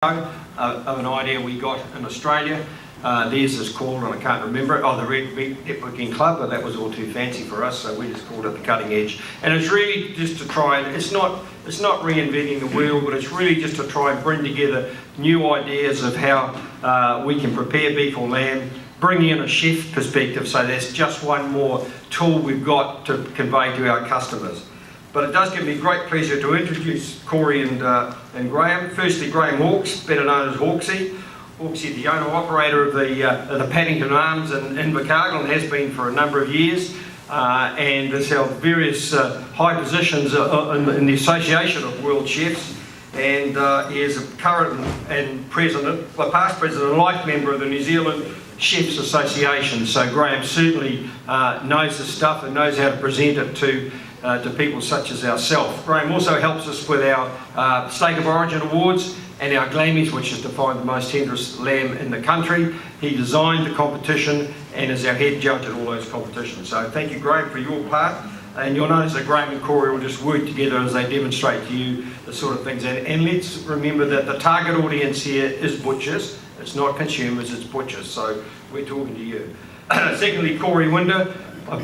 Of an idea we got in Australia. Theirs is called, and I can't remember it, the Red Networking Club, but that was all too fancy for us, so we just called it the Cutting Edge. And it's really just to try, and it's not reinventing the wheel, but it's really just to try and bring together new ideas of how we can prepare beef or lamb, bring in a chef perspective, so there's just one more tool we've got to convey to our customers. But it does give me great pleasure to introduce Corey and Graham. Firstly, Graham Hawkes, better known as Hawksy. Hawksy, the owner-operator of the Paddington Arms in Invercargill, and has been for a number of years, and has held various high positions in the Association of World Chefs, and he is a current and past president and life member of the New Zealand Chefs Association. So Graham certainly knows the stuff and knows how to present it to people such as ourselves. Graham also helps us with our State of Origin Awards and our Glammies, which is to find the most tenderest lamb in the country. He designed the competition and is our head judge at all those competitions. So thank you, Graham, for your part. And you'll notice that Graham and Corey will just work together as they demonstrate to you the sort of things. And let's remember that the target audience here is butchers. It's not consumers, it's butchers. So we're talking to you. Secondly, Corey Winder.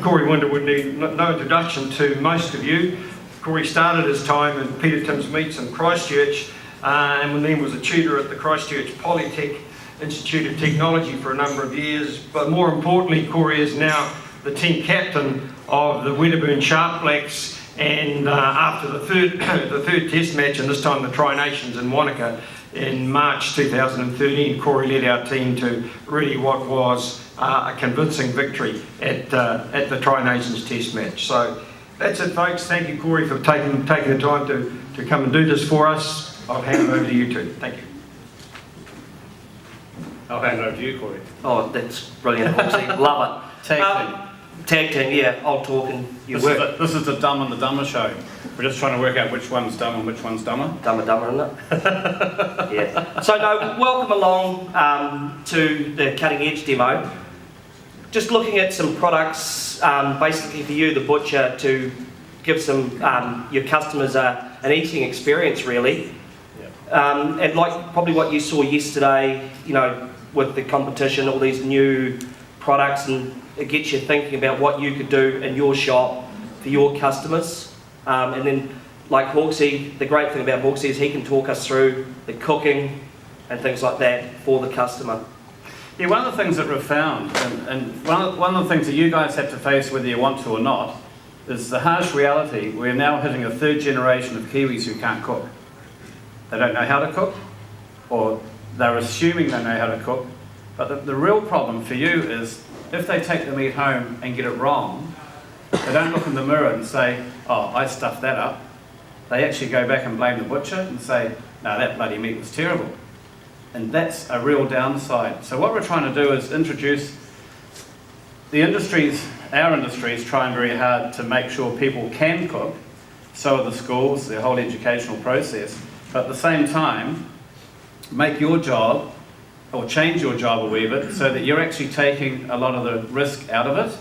Corey Winder would need no introduction to most of you. Corey started his time in Peter Tim's Meats in Christchurch, and then was a tutor at the Christchurch Polytech Institute of Technology for a number of years. But more importantly, Corey is now the team captain of the Wedderburn Sharp Blacks, and after the third test match, and this time the Tri-Nations in Wanaka in March 2013, Corey led our team to really what was a convincing victory at the Tri-Nations test match. So that's it, folks. Thank you, Corey, for taking the time to come and do this for us. I'll hand it over to you two. Thank you. I'll hand it over to you, Corey. Oh, that's brilliant, Hawksy. Love it. Tag team, yeah, I'll talk and you work. This is the Dumb and the Dumber show. We're just trying to work out which one's dumb and which one's dumber. Dumber, isn't it? Yeah. So no, welcome along to the Cutting Edge demo. Just looking at some products, basically for you, the butcher, to give some your customers an eating experience, really. Yeah. And like probably what you saw yesterday, you know, with the competition, all these new products, and it gets you thinking about what you could do in your shop for your customers. And then, like Hawksy, the great thing about Hawksy is he can talk us through the cooking and things like that for the customer. Yeah, one of the things that we've found, and one of the things that you guys have to face whether you want to or not, is the harsh reality. We're now hitting a third generation of Kiwis who can't cook. They don't know how to cook, or they're assuming they know how to cook. But the real problem for you is if they take the meat home and get it wrong, they don't look in the mirror and say, oh, I stuffed that up. They actually go back and blame the butcher and say, no, that bloody meat was terrible. And that's a real downside. So what we're trying to do is introduce our industry is trying very hard to make sure people can cook. So are the schools, the whole educational process. But at the same time, make your job, or change your job a wee bit, so that you're actually taking a lot of the risk out of it,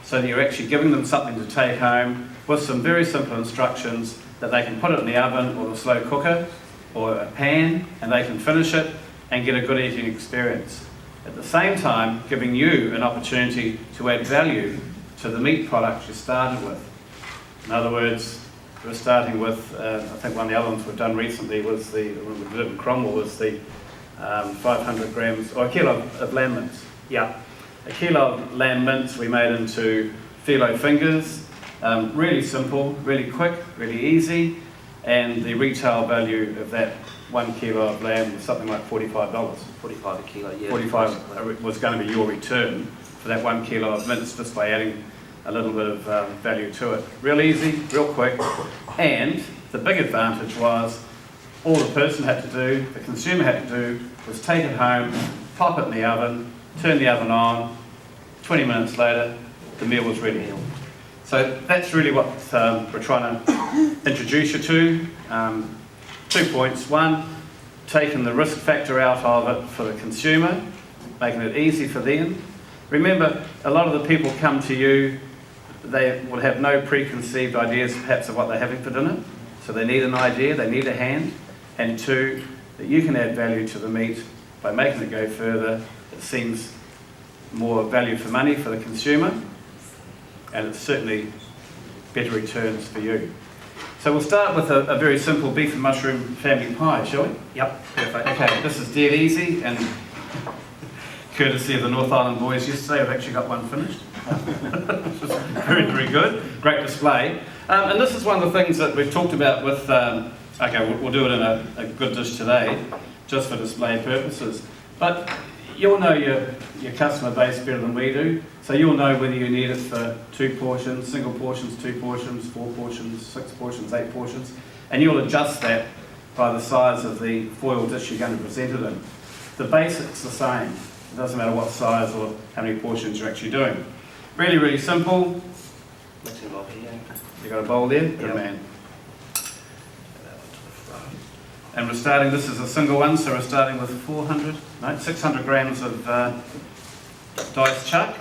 so that you're actually giving them something to take home with some very simple instructions that they can put it in the oven or the slow cooker or a pan, and they can finish it and get a good eating experience. At the same time, giving you an opportunity to add value to the meat products you started with. In other words, we're starting with, I think one of the other ones we've done recently was we did in Cromwell, was the 500 grams, or a kilo of lamb mince. Yeah. A kilo of lamb mince we made into phyllo fingers. Really simple, really quick, really easy, and the retail value of that 1 kilo of lamb was something like $45. 45 a kilo, yeah. 45 was going to be your return for that 1 kilo of mince, just by adding a little bit of value to it. Real easy, real quick, and the big advantage was all the person had to do, the consumer had to do, was take it home, pop it in the oven, turn the oven on, 20 minutes later, the meal was ready. So that's really what we're trying to introduce you to. 2 points. One, taking the risk factor out of it for the consumer, making it easy for them. Remember, a lot of the people come to you, they will have no preconceived ideas perhaps of what they're having for dinner. So they need an idea, they need a hand. And two, that you can add value to the meat by making it go further. It seems more value for money for the consumer, and it's certainly better returns for you. So we'll start with a very simple beef and mushroom family pie, shall we? Yep, perfect. Okay, this is dead easy, and courtesy of the North Island boys yesterday, I've actually got one finished. Very, very good. Great display. And this is one of the things that we've talked about with, okay, we'll do it in a good dish today, just for display purposes. But you'll know your customer base better than we do, so you'll know whether you need it for 2 portions, single portions, 2 portions, 4 portions, 6 portions, 8 portions, and you'll adjust that by the size of the foil dish you're going to present it in. The basic's the same. It doesn't matter what size or how many portions you're actually doing. Really, really simple. Mixing bowl here. You got a bowl there? Good Yep. man. And we're starting, this is a single one, so we're starting with 600 grams of diced chuck.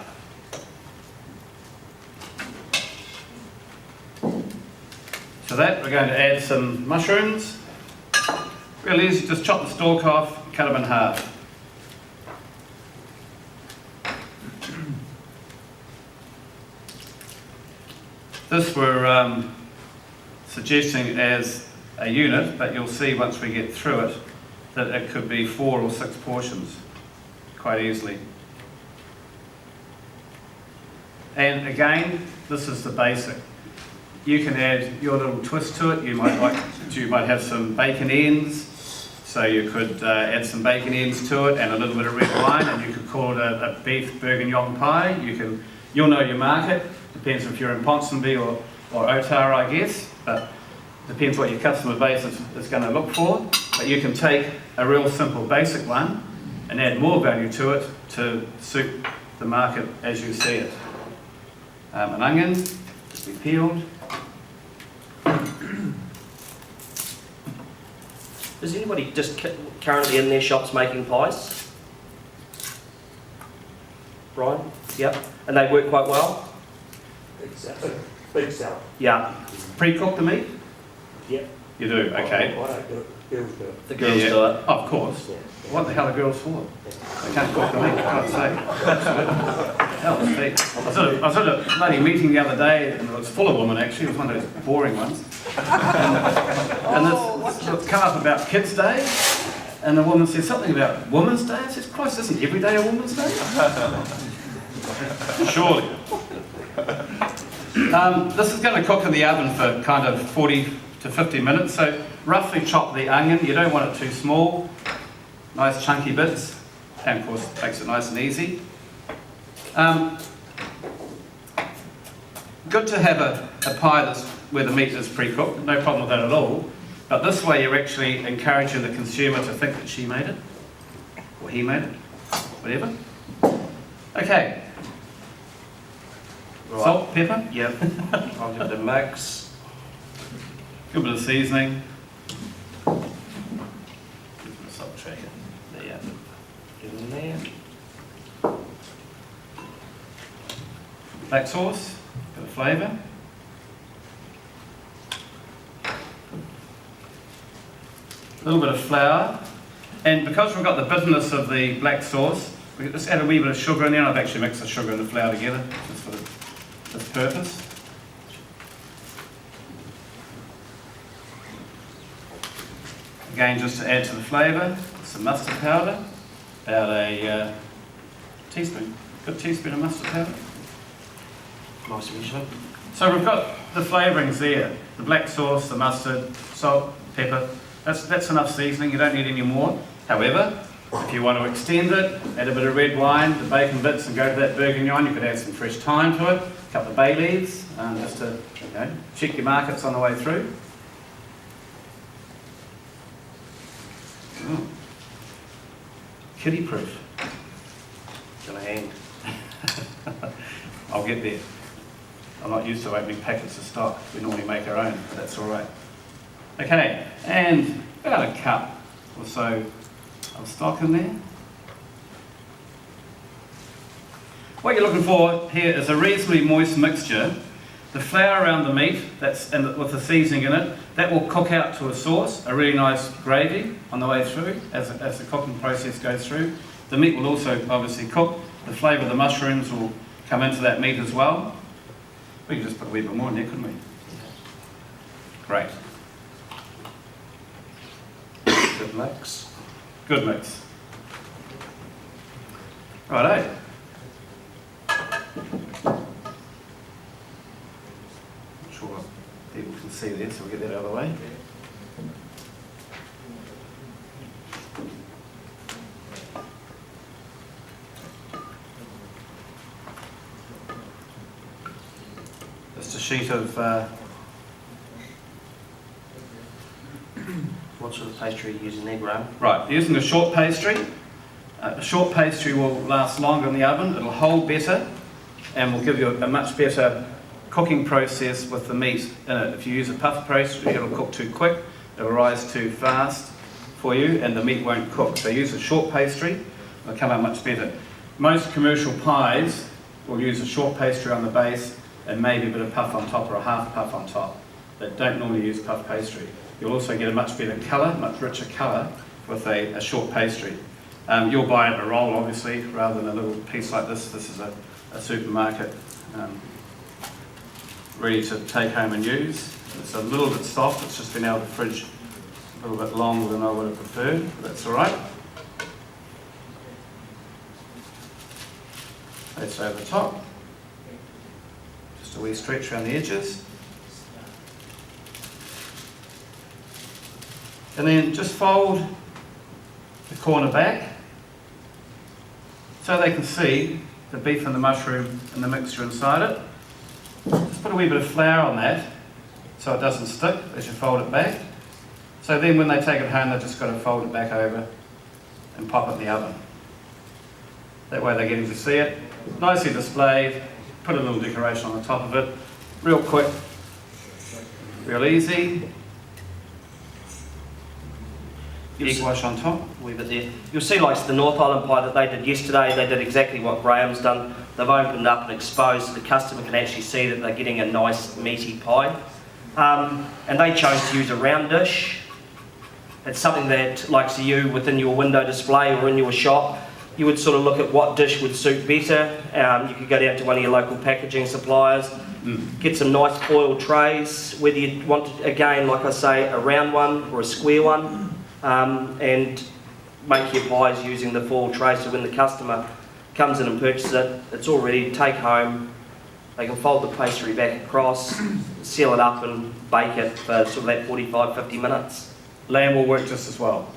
To that, we're going to add some mushrooms. Real easy, just chop the stalk off, cut them in half. This we're suggesting as a unit, but you'll see once we get through it that it could be 4 or 6 portions quite easily. And again, this is the basic. You can add your little twist to it. You might have some bacon ends, so you could add some bacon ends to it and a little bit of red wine, and you could call it a beef bourguignon pie. You'll know your market. Depends if you're in Ponsonby or Otara, I guess, but depends what your customer base is going to look for. But you can take a real simple basic one and add more value to it to suit the market as you see it. An onion, just be peeled. Is anybody just currently in their shops making pies? Brian? Yep. And they work quite well? Big seller. Yeah. Pre-cook the meat? Yep. You do, okay. I don't do it, girls do it. The girls Yeah, do it. Of course. Yeah. What the hell are girls for? They can't cook the meat, for God's sake. Hell, I was at a bloody meeting the other day, and it was full of women actually, it was one of those boring ones. And it's come up about Kids' Day, and the woman said something about Women's Day. I said, Christ, isn't every day a Women's Day? Surely. This is going to cook in the oven for kind of 40 to 50 minutes, so roughly chop the onion. You don't want it too small. Nice chunky bits, and of course makes it nice and easy. Good to have a pie that's where the meat is pre-cooked, no problem with that at all. But this way you're actually encouraging the consumer to think that she made it, or he made it, whatever. Okay. Right. Salt, pepper, Yep. I'll give it a mix. good bit of seasoning. Salt tray. Yeah. Get in there. Black sauce, bit of flavour. A little bit of flour. And because we've got the bitterness of the black sauce, we can just add a wee bit of sugar in there. I've actually mixed the sugar and the flour together just for this purpose. Again, just to add to the flavour, some mustard powder, about a teaspoon, good teaspoon of mustard powder. Nice and easy. So we've got the flavourings there, the black sauce, the mustard, salt, pepper. That's enough seasoning, you don't need any more. However, if you want to extend it, add a bit of red wine, the bacon bits, and go to that bourguignon, you could add some fresh thyme to it, a couple of bay leaves, just to check your markets on the way through. Kiddie proof. Gonna hang. I'll get there. I'm not used to opening packets of stock. We normally make our own, but that's all right. Okay, and about a cup or so of stock in there. What you're looking for here is a reasonably moist mixture The flour around the meat, with the seasoning in it, that will cook out to a sauce, a really nice gravy on the way through as the cooking process goes through. The meat will also obviously cook. The flavour of the mushrooms will come into that meat as well. We can just put a wee bit more in there, couldn't we? Great. Good mix. Good mix. Righto. Not sure what people can see there, so we'll get that out of the way. Just a sheet of What sort of pastry are you using there, Graham? right, using a short pastry. A short pastry will last longer in the oven, it'll hold better, and will give you a much better cooking process with the meat in it. If you use a puff pastry, it'll cook too quick, it'll rise too fast for you, and the meat won't cook. So use a short pastry, it'll come out much better. Most commercial pies will use a short pastry on the base and maybe a bit of puff on top or a half puff on top. They don't normally use puff pastry. You'll also get a much better colour, much richer colour with a short pastry. You'll buy it in a roll, obviously, rather than a little piece like this. This is a supermarket ready to take home and use. It's a little bit soft. It's just been out of the fridge a little bit longer than I would have preferred, but that's all right. Place over the top. Just a wee stretch around the edges. And then just fold the corner back so they can see the beef and the mushroom and the mixture inside it. Just put a wee bit of flour on that so it doesn't stick as you fold it back. So then when they take it home, they've just got to fold it back over and pop it in the oven. That way they're getting to see it. Nicely displayed, put a little decoration on the top of it. Real quick, real easy. Egg wash on top. A wee bit there. You'll see like the North Island pie that they did yesterday, they did exactly what Graham's done. They've opened up and exposed so the customer can actually see that they're getting a nice meaty pie. And they chose to use a round dish. It's something that, like so you, within your window display or in your shop, you would sort of look at what dish would suit better. You could go down to one of your local packaging suppliers, get some nice foil trays, whether you want, again, like I say, a round one or a square one. And make your pies using the foil tray so when the customer comes in and purchases it, it's all ready to take home. They can fold the pastry back across, seal it up and bake it for sort of that 45-50 minutes. Lamb will work just as well.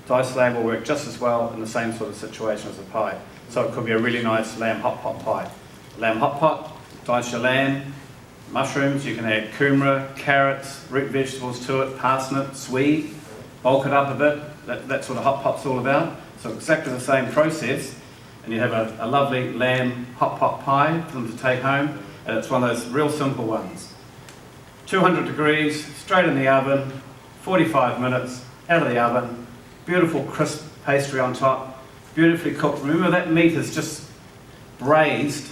Diced lamb will work just as well in the same sort of situation as a pie. So it could be a really nice lamb hot pot pie. Lamb hot pot, dice your lamb, mushrooms, you can add kumara, carrots, root vegetables to it, parsnip, swede, bulk it up a bit. That's what a hot pot's all about. So exactly the same process, and you have a lovely lamb hot pot pie for them to take home, and it's one of those real simple ones. 200 degrees, straight in the oven, 45 minutes, out of the oven, beautiful crisp pastry on top, beautifully cooked. Remember that meat is just braised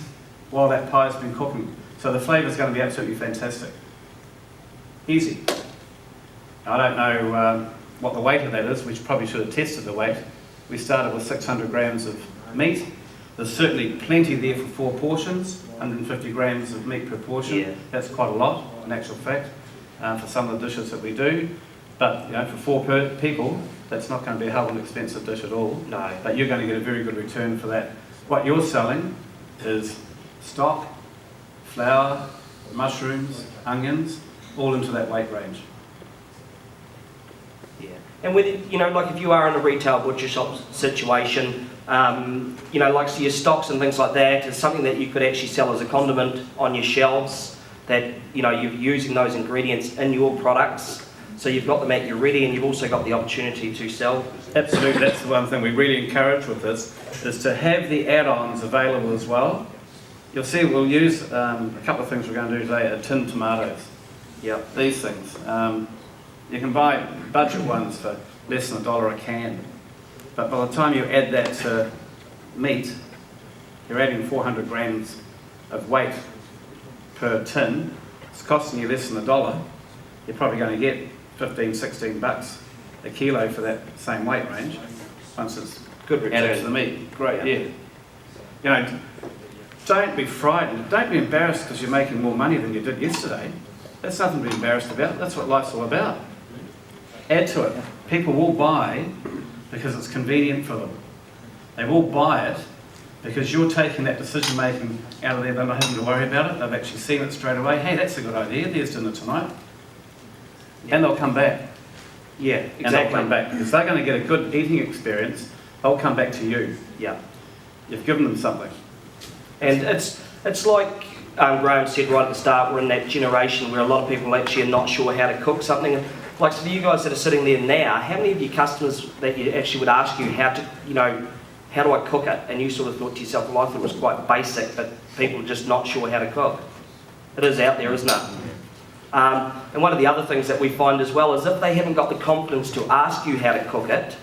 while that pie's been cooking. So the flavour's going to be absolutely fantastic. Easy. I don't know what the weight of that is. We probably should have tested the weight. We started with 600 grams of meat. There's certainly plenty there for 4 portions, 150 grams of meat per portion. Yeah. That's quite a lot, in actual fact, for some of the dishes that we do. But for 4 people, that's not going to be a hell of an expensive dish at all. No. But you're going to get a very good return for that. What you're selling is stock, flour, mushrooms, onions, all into that weight range. Yeah. And with like if you are in a retail butcher shop situation, like so your stocks and things like that is something that you could actually sell as a condiment on your shelves. That you're using those ingredients in your products. So you've got them at your ready, and you've also got the opportunity to sell. Absolutely, that's the one thing we really encourage with this, is to have the add-ons available as well. You'll see we'll use a couple of things we're going to do today are tinned tomatoes. Yep. These things. You can buy budget ones for less than $1 a can. But by the time you add that to meat, you're adding 400 grams of weight per tin, it's costing you less than $1, you're probably going to get 15, 16 bucks a kilo for that same weight range once it's Good added to return. the meat. Great, Yeah. yeah. You know, don't be frightened, don't be embarrassed because you're making more money than you did yesterday. That's nothing to be embarrassed about, that's what life's all about. Add to it. People will buy because it's convenient for them. They will buy it because you're taking that decision making out of there. They're not having to worry about it. They've actually seen it straight away. Hey, that's a good idea. There's dinner tonight. And they'll come back. Yeah, And they'll exactly. come back because they're going to get a good eating experience. They'll come back to you. Yeah. You've given them something. And it's like Graham said right at the start, we're in that generation where a lot of people actually are not sure how to cook something. Like, so for you guys that are sitting there now, how many of your customers that you actually would ask you how to, you know, how do I cook it? And you sort of thought to yourself, well, I thought it was quite basic, but people are just not sure how to cook. It is out there, isn't it? And one of the other things that we find as well is if they haven't got the confidence to ask you how to cook it,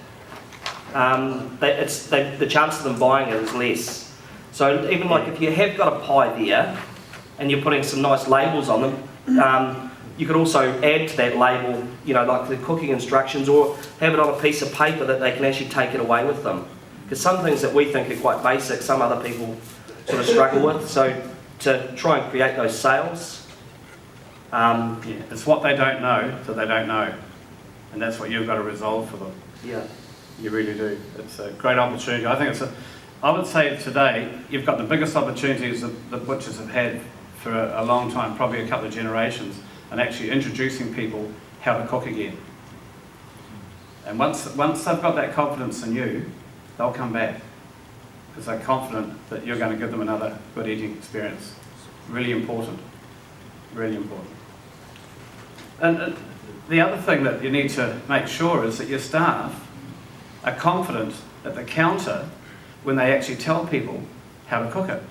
the chance of them buying it is less. So even like if you have got a pie there and you're putting some nice labels on them, you could also add to that label, you know, like the cooking instructions, or have it on a piece of paper that they can actually take it away with them. Because some things that we think are quite basic, some other people sort of struggle with. So to try and create those sales. Yeah. It's what they don't know that they don't know. And that's what you've got to resolve for them. Yeah. You really do. It's a great opportunity. I think I would say today, you've got the biggest opportunities that the butchers have had for a long time, probably a couple of generations, and actually introducing people how to cook again. And once they've got that confidence in you, they'll come back because they're confident that you're going to give them another good eating experience. Really important. Really important. And the other thing that you need to make sure is that your staff are confident at the counter when they actually tell people how to cook it.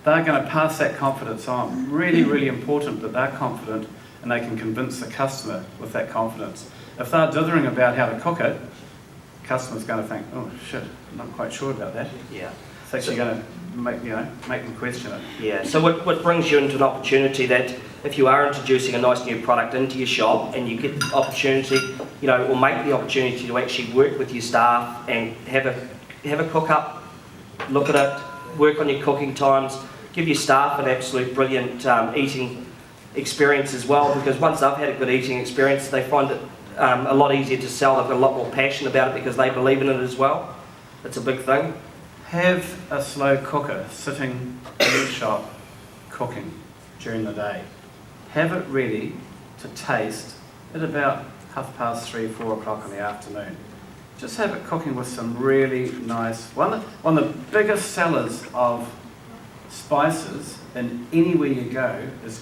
They're going to pass that confidence on. Really, really important that they're confident and they can convince the customer with that confidence. If they're dithering about how to cook it, the customer's going to think, oh shit, I'm not quite sure about that. Yeah. It's actually going to make them question it. Yeah, so what brings you into an opportunity that if you are introducing a nice new product into your shop and you get the opportunity, you know, or make the opportunity to actually work with your staff and have a cook up, look at it, work on your cooking times, give your staff an absolute brilliant eating experience as well, because once they've had a good eating experience, they find it a lot easier to sell. They've got a lot more passion about it because they believe in it as well. It's a big thing. Have a slow cooker sitting in your shop cooking during the day. Have it ready to taste at about 3:30, 4 o'clock in the afternoon. Just have it cooking with some really nice... One of the biggest sellers of spices in anywhere you go is